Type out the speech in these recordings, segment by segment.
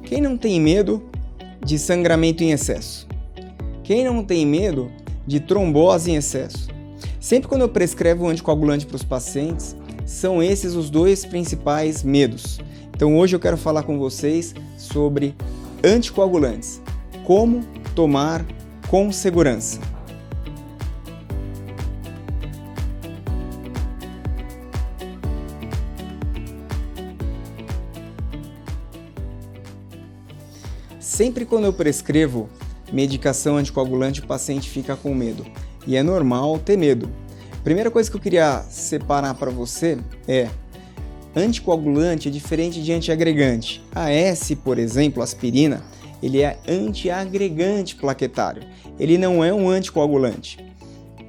Quem não tem medo de sangramento em excesso? Quem não tem medo de trombose em excesso? Sempre quando eu prescrevo um anticoagulante para os pacientes, são esses os dois principais medos. Então hoje eu quero falar com vocês sobre anticoagulantes, como tomar com segurança. Sempre quando eu prescrevo medicação anticoagulante, o paciente fica com medo. E é normal ter medo. Primeira coisa que eu queria separar para você é: anticoagulante é diferente de antiagregante. A AS, por exemplo, aspirina, ele é antiagregante plaquetário. Ele não é um anticoagulante.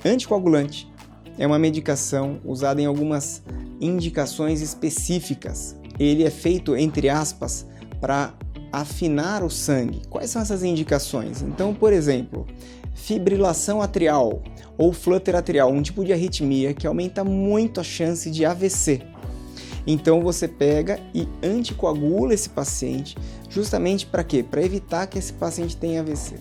Anticoagulante é uma medicação usada em algumas indicações específicas. Ele é feito, entre aspas, para afinar o sangue. Quais são essas indicações? Então, por exemplo, fibrilação atrial ou flutter atrial, um tipo de arritmia que aumenta muito a chance de AVC. Então você pega e anticoagula esse paciente, justamente para quê? Para evitar que esse paciente tenha AVC.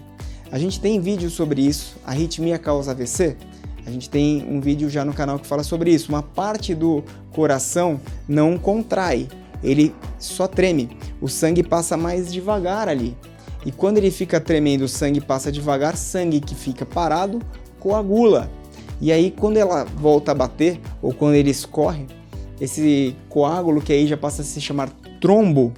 A gente tem vídeo sobre isso, arritmia causa AVC? A gente tem um vídeo já no canal que fala sobre isso. Uma parte do coração não contrai, ele só treme. O sangue passa mais devagar ali. E quando ele fica tremendo, o sangue passa devagar, sangue que fica parado coagula. E aí quando ela volta a bater, ou quando ele escorre, esse coágulo, que aí já passa a se chamar trombo,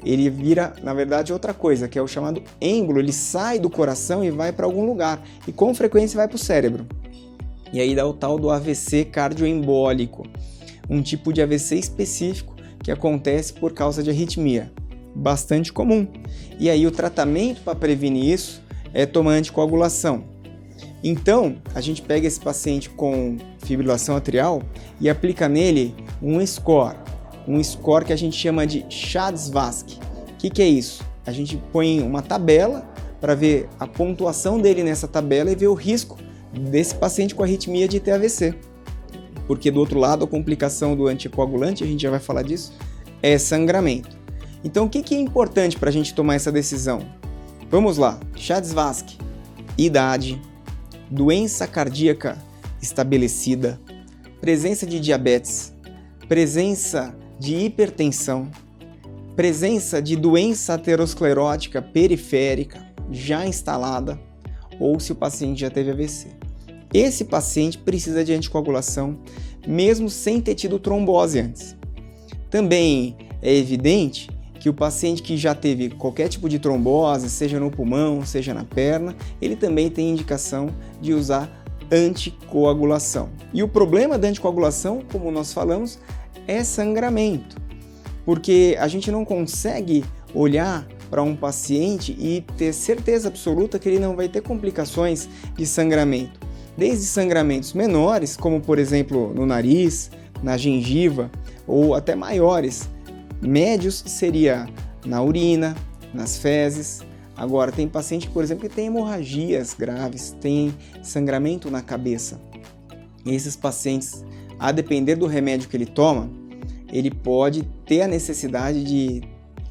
ele vira, na verdade, outra coisa, que é o chamado êmbolo. Ele sai do coração e vai para algum lugar. E com frequência vai para o cérebro. E aí dá o tal do AVC cardioembólico. Um tipo de AVC específico que acontece por causa de arritmia. Bastante comum. E aí o tratamento para prevenir isso é tomar anticoagulação. Então, a gente pega esse paciente com fibrilação atrial e aplica nele um score que a gente chama de CHA-2-VASc. O que é isso? A gente põe uma tabela para ver a pontuação dele nessa tabela e ver o risco desse paciente com arritmia de ter AVC. Porque do outro lado, a complicação do anticoagulante, a gente já vai falar disso, é sangramento. Então, o que é importante para a gente tomar essa decisão? Vamos lá. CHA-2-VASc, idade, doença cardíaca estabelecida, presença de diabetes, presença de hipertensão, presença de doença aterosclerótica periférica já instalada, ou se o paciente já teve AVC. Esse paciente precisa de anticoagulação, mesmo sem ter tido trombose antes. Também é evidente que o paciente que já teve qualquer tipo de trombose, seja no pulmão, seja na perna, ele também tem indicação de usar anticoagulação. E o problema da anticoagulação, como nós falamos, é sangramento, porque a gente não consegue olhar para um paciente e ter certeza absoluta que ele não vai ter complicações de sangramento. Desde sangramentos menores, como por exemplo no nariz, na gengiva, ou até maiores. Médios seria na urina, nas fezes. Agora tem paciente, por exemplo, que tem hemorragias graves, tem sangramento na cabeça. E esses pacientes, a depender do remédio que ele toma, ele pode ter a necessidade de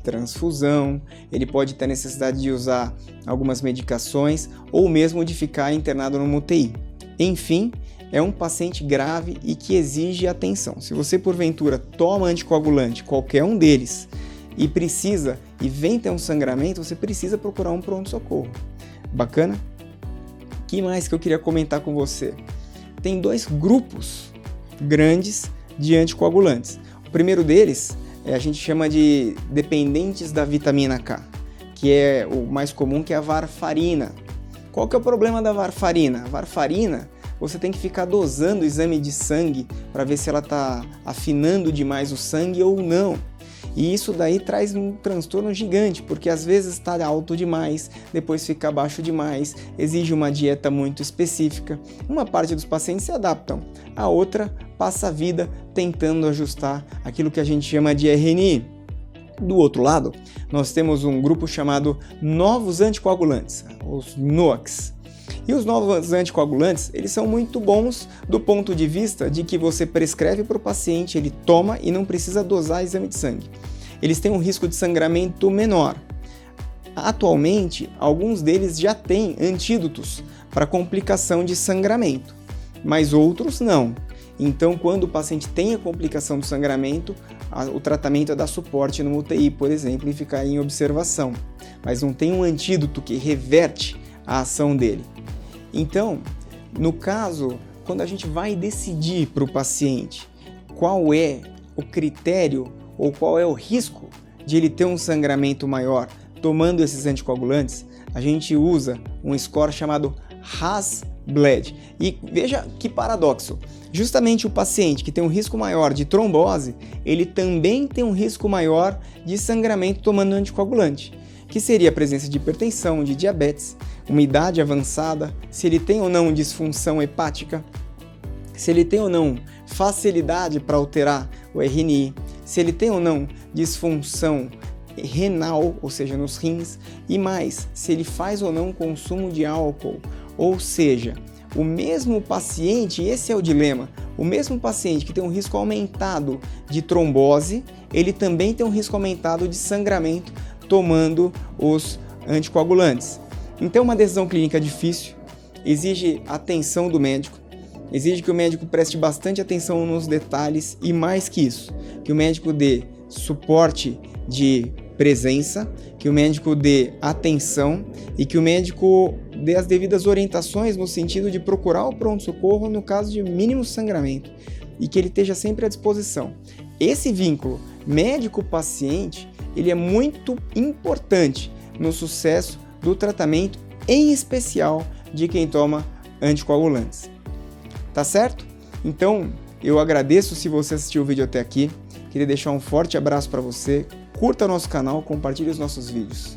transfusão, ele pode ter a necessidade de usar algumas medicações ou mesmo de ficar internado no UTI. Enfim, é um paciente grave e que exige atenção. Se você porventura toma anticoagulante, qualquer um deles, e vem ter um sangramento, você precisa procurar um pronto-socorro. Bacana? O que mais que eu queria comentar com você? Tem dois grupos grandes de anticoagulantes. O primeiro deles a gente chama de dependentes da vitamina K, que é o mais comum, que é a varfarina. Qual que é o problema da varfarina? A varfarina, você tem que ficar dosando o exame de sangue para ver se ela está afinando demais o sangue ou não. E isso daí traz um transtorno gigante, porque às vezes está alto demais, depois fica baixo demais, exige uma dieta muito específica. Uma parte dos pacientes se adaptam, a outra passa a vida tentando ajustar aquilo que a gente chama de RNI. Do outro lado, nós temos um grupo chamado novos anticoagulantes, os NOACs. E os novos anticoagulantes, eles são muito bons do ponto de vista de que você prescreve para o paciente, ele toma e não precisa dosar exame de sangue. Eles têm um risco de sangramento menor. atualmente, alguns deles já têm antídotos para complicação de sangramento, mas outros não. Então, quando o paciente tem a complicação do sangramento, o tratamento é dar suporte no UTI, por exemplo, e ficar em observação, mas não tem um antídoto que reverte a ação dele. Então, no caso, quando a gente vai decidir para o paciente qual é o critério ou qual é o risco de ele ter um sangramento maior tomando esses anticoagulantes, a gente usa um score chamado RAS-BLED. E veja que paradoxo, justamente o paciente que tem um risco maior de trombose, ele também tem um risco maior de sangramento tomando anticoagulante, que seria a presença de hipertensão, de diabetes, uma idade avançada, se ele tem ou não disfunção hepática, se ele tem ou não facilidade para alterar o RNI, se ele tem ou não disfunção renal, ou seja, nos rins, e mais, se ele faz ou não consumo de álcool. Ou seja, o mesmo paciente, esse é o dilema, o mesmo paciente que tem um risco aumentado de trombose, ele também tem um risco aumentado de sangramento tomando os anticoagulantes. Então, uma decisão clínica difícil, exige atenção do médico, exige que o médico preste bastante atenção nos detalhes e, mais que isso, que o médico dê suporte de presença, que o médico dê atenção e que o médico dê as devidas orientações no sentido de procurar o pronto-socorro no caso de mínimo sangramento e que ele esteja sempre à disposição. Esse vínculo médico-paciente, ele é muito importante no sucesso do tratamento, em especial de quem toma anticoagulantes. Tá certo? Então, eu agradeço se você assistiu o vídeo até aqui. Queria deixar um forte abraço para você. Curta nosso canal, compartilhe os nossos vídeos.